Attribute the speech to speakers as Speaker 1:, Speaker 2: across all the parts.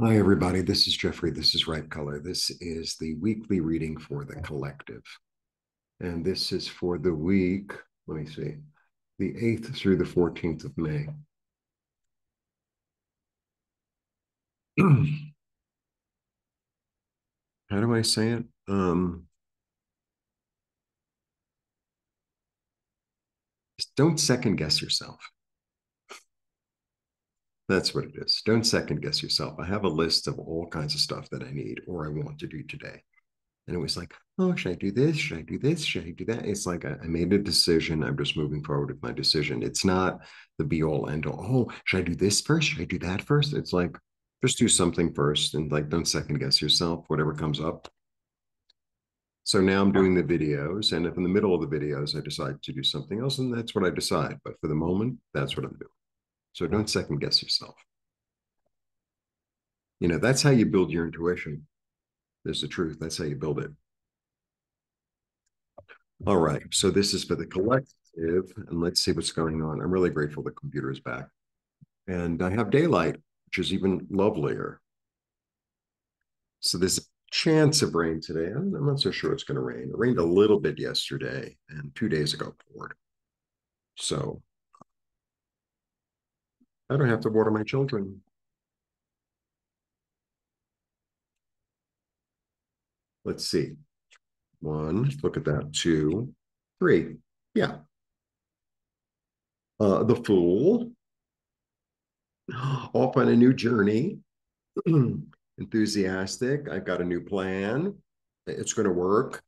Speaker 1: Hi, everybody. This is Jeffrey. This is Ripecolor. This is the weekly reading for the collective. And this is for the week, let me see, the 8th through the 14th of May. How do I say it? Just don't second guess yourself. That's what it is. Don't second guess yourself. I have a list of all kinds of stuff that I need or I want to do today. And it was like, oh, should I do this? Should I do this? Should I do that? It's like I made a decision. I'm just moving forward with my decision. It's not the be all end all. Oh, should I do this first? Should I do that first? It's like, just do something first and like don't second guess yourself, whatever comes up. So now I'm doing the videos. And if in the middle of the videos I decide to do something else, and that's what I decide. But for the moment, that's what I'm doing. So don't second guess yourself. That's how you build your intuition. There's the truth. That's how you build it. All right. So this is for the collective, and let's see what's going on. I'm really grateful the computer is back. And I have daylight, which is even lovelier. So there's a chance of rain today. I'm not so sure it's going to rain. It rained a little bit yesterday, and 2 days ago poured. So I don't have to water my children. Let's see. One, look at that. Two, three. Yeah. The Fool, off on a new journey. Enthusiastic. I've got a new plan. It's going to work.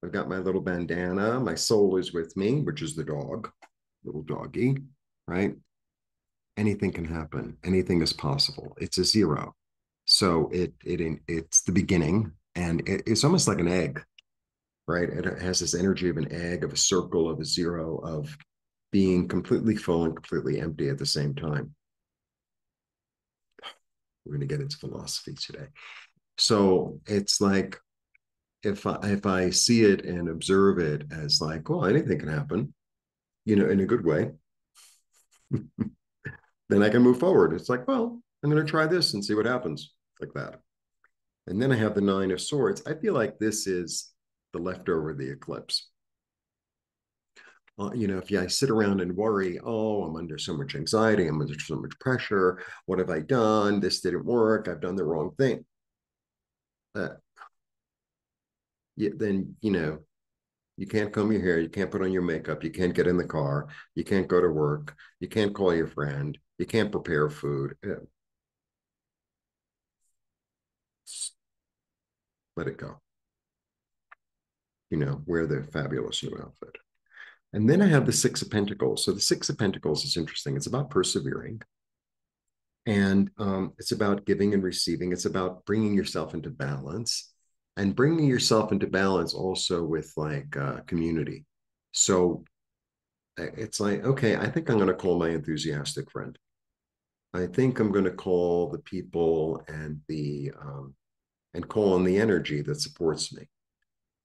Speaker 1: I've got my little bandana. My soul is with me, which is the dog, little doggy, right? Anything can happen. Anything is possible. It's a zero. So it's the beginning, and it's almost like an egg, right? It has this energy of an egg, of a circle, of a zero, of being completely full and completely empty at the same time. We're going to get into philosophy today. So it's like if I see it and observe it as like, well, anything can happen, in a good way, then I can move forward. It's like, well, I'm going to try this and see what happens, like that. And then I have the Nine of Swords. I feel like this is the leftover of the eclipse. If I sit around and worry, oh, I'm under so much anxiety, I'm under so much pressure. What have I done? This didn't work. I've done the wrong thing. Uh, then, you can't comb your hair. You can't put on your makeup. You can't get in the car. You can't go to work. You can't call your friend. You can't prepare food. Let it go. Wear the fabulous new outfit. And then I have the Six of Pentacles. So the Six of Pentacles is interesting. It's about persevering, and it's about giving and receiving. It's about bringing yourself into balance, and bringing yourself into balance also with like community. So it's like, okay, I think I'm going to call my enthusiastic friend. I think I'm going to call the people and call on the energy that supports me.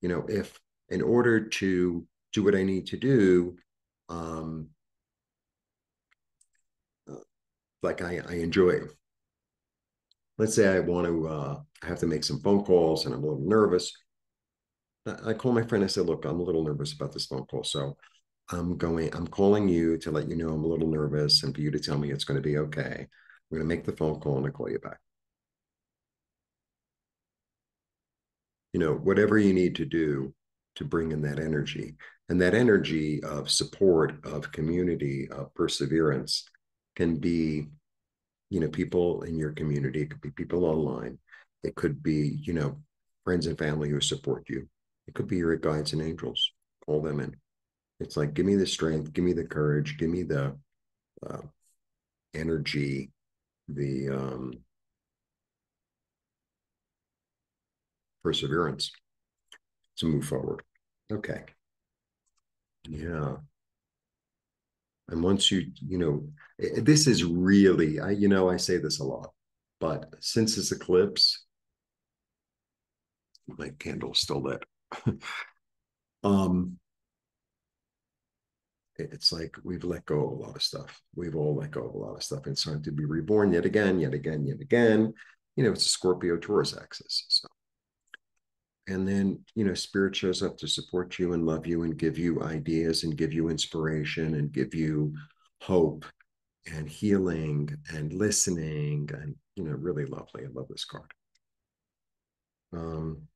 Speaker 1: If in order to do what I need to do, um, like I enjoy. Let's say I want to have to make some phone calls and I'm a little nervous. I call my friend. I say, look, I'm a little nervous about this phone call, so I'm calling you to let you know I'm a little nervous and for you to tell me it's going to be okay. I'm going to make the phone call and I call you back. Whatever you need to do to bring in that energy, and that energy of support, of community, of perseverance can be, people in your community. It could be people online. It could be, friends and family who support you. It could be your guides and angels. Call them in. It's like, give me the strength, give me the courage, give me the uh, energy, the perseverance to move forward. Okay. Yeah. And once this is really, I say this a lot, but since this eclipse, my candle's still lit. um, it's like we've let go of a lot of stuff. We've all let go of a lot of stuff. It's time to be reborn yet again, yet again, yet again. it's a Scorpio Taurus axis. So, and then, spirit shows up to support you and love you and give you ideas and give you inspiration and give you hope and healing and listening and, really lovely. I love this card. Um,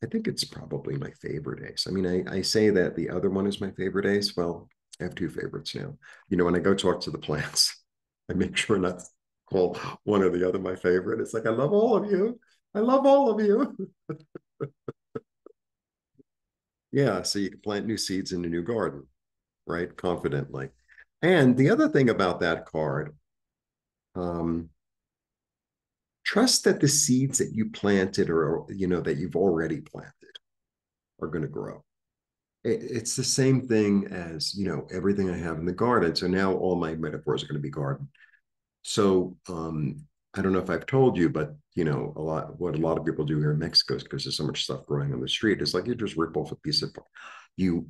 Speaker 1: I think it's probably my favorite ace. I mean, I say that the other one is my favorite ace. Well, I have two favorites now. When I go talk to the plants, I make sure not to call one or the other my favorite. It's like, I love all of you. I love all of you. Yeah, so you can plant new seeds in a new garden, right? Confidently. And the other thing about that card, um, trust that the seeds that you planted or, that you've already planted are going to grow. It's the same thing as, everything I have in the garden. So now all my metaphors are going to be garden. So I don't know if I've told you, but, what a lot of people do here in Mexico is because there's so much stuff growing on the street. It's like you just rip off a piece of, you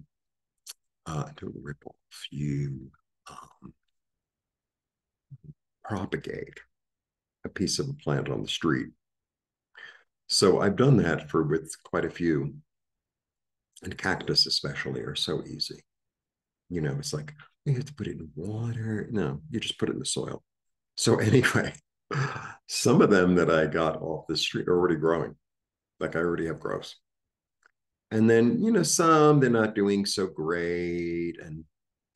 Speaker 1: don't rip off, you um, propagate a piece of a plant on the street. So I've done that with quite a few, and cactus especially are so easy. It's like you have to put it in water. No, you just put it in the soil. So anyway, some of them that I got off the street are already growing. Like I already have growths. And then, some they're not doing so great. And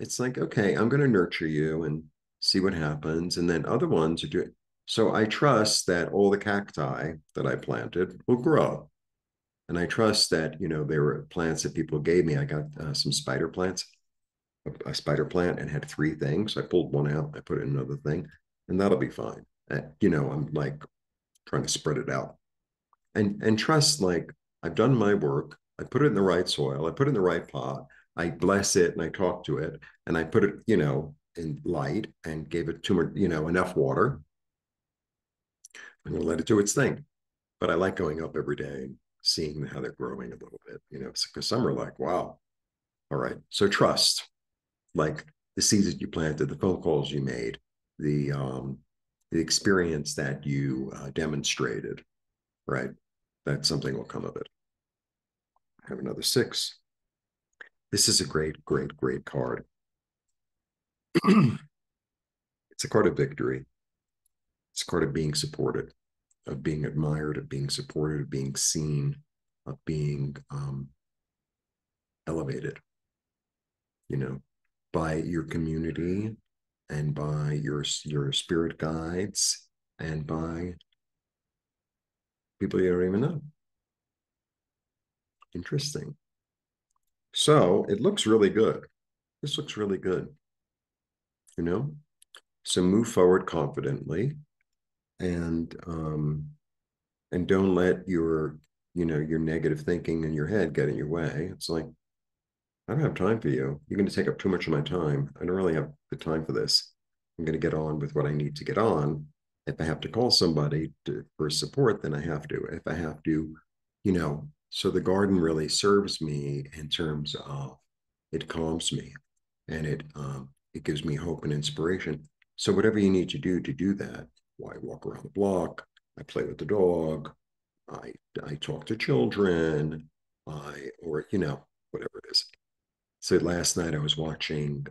Speaker 1: it's like, okay, I'm going to nurture you and see what happens. And then other ones are doing. So I trust that all the cacti that I planted will grow. And I trust that, they were plants that people gave me. I got some spider plants, a spider plant, and had three things. I pulled one out, I put in another thing, and that'll be fine. I'm like trying to spread it out and trust, like, I've done my work. I put it in the right soil. I put it in the right pot. I bless it and I talk to it and I put it, in light and gave it too much, enough water. I'm going to let it do its thing. But I like going up every day and seeing how they're growing a little bit, because some are like, wow, all right. So trust, like the seeds that you planted, the phone calls you made, the experience that you demonstrated, right? That something will come of it. I have another 6. This is a great, great, great card. It's a card of victory. It's a card of being supported, of being admired, of being supported, of being seen, of being elevated, by your community and by your spirit guides and by people you don't even know. Interesting. So it looks really good. This looks really good, you know? So move forward confidently and don't let your negative thinking in your head get in your way. It's like, I don't have time for you. You're going to take up too much of my time. I don't really have the time for this. I'm going to get on with what I need to get on. If I have to call somebody for support, then I have to. If I have to, so the garden really serves me in terms of it calms me and it gives me hope and inspiration. So whatever you need to do that, I walk around the block, I play with the dog, I talk to children, or whatever it is. So last night I was watching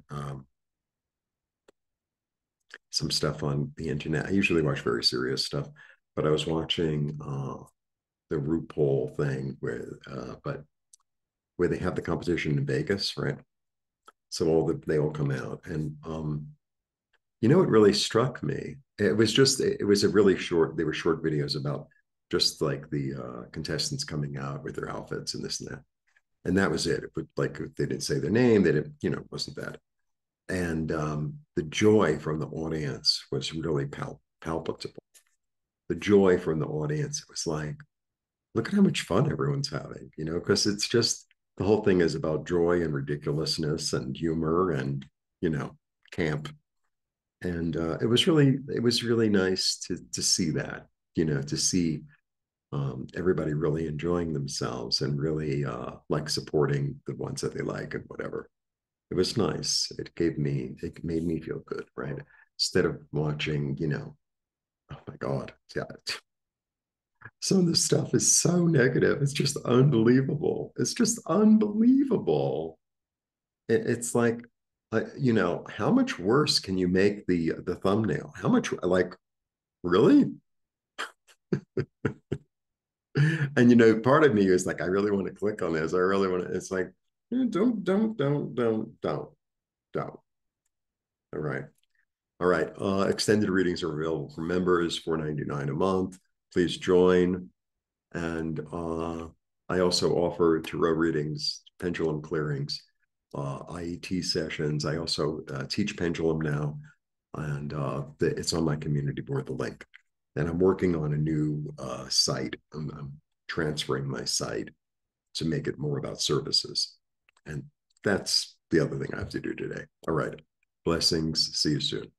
Speaker 1: some stuff on the internet. I usually watch very serious stuff, but I was watching the RuPaul thing but where they have the competition in Vegas, right? So they all come out, and what really struck me? It was a really short. They were short videos about just like the contestants coming out with their outfits and this and that, and that was it. But like they didn't say their name. They didn't, it wasn't that. And the joy from the audience was really palpable. The joy from the audience, it was like, look at how much fun everyone's having, because it's just the whole thing is about joy and ridiculousness and humor and, camp. And it was really nice to see that, to see everybody really enjoying themselves and really like supporting the ones that they like and whatever. It was nice. It made me feel good, right? Instead of watching, my God. Yeah. Some of this stuff is so negative. It's just unbelievable. It's just unbelievable. It's like, how much worse can you make the thumbnail? How much, like, really? And part of me is like, I really want to click on this. I really want to. It's like, don't. All right. All right. Extended readings are available for members, $4.99 a month. Please join. And I also offer tarot readings, pendulum clearings, IET sessions. I also teach pendulum now, and it's on my community board, the link. And I'm working on a new site. I'm transferring my site to make it more about services. And that's the other thing I have to do today. All right. Blessings. See you soon.